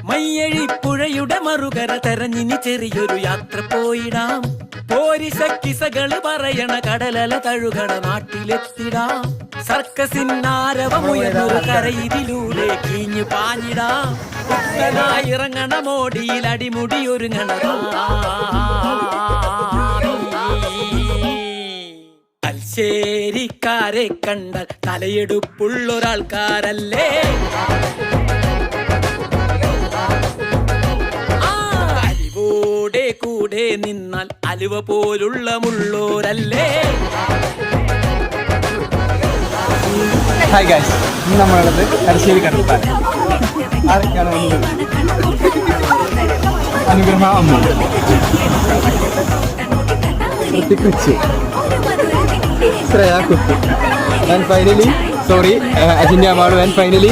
മയ്യഴിപ്പുഴയുടെ മറുകര തെരഞ്ഞിനി ചെറിയൊരു യാത്ര പോയിടാം. പോരിശ കിസകള് പറയണ കടലല തഴുകണ നാട്ടിലെത്തിടാം. സർക്കസിന്നാരവമുയർന്നൊരു കരയിതിലൂടെ കീഞ്ഞു പാഞ്ഞിടാം. ഇറങ്ങണ മോടിയിൽ അടിമുടി ഒരുങ്ങണതാ. തലശ്ശേരിക്കാരെ കണ്ടാൽ തലയെടുപ്പുള്ളൊരാൾക്കാരല്ലേ. അലിവോടെ കൂടെ നിന്നാൽ അലുവ പോലുള്ള മുള്ളോരല്ലേ. ഹായ് ഗൈസ്, ഇന്ന് നമ്മളുള്ളത് തലശ്ശേരി കടൽപ്പാലം. ആരൊക്കെയാണ് വന്നത്? അനുഗ്രഹ അമ്മ, കൊച്ചു, ശ്രേയ കുട്ടി, ആൻഡ് ഫൈനലി അജിന്റെ അമ്മാളും, ആൻഡ് ഫൈനലി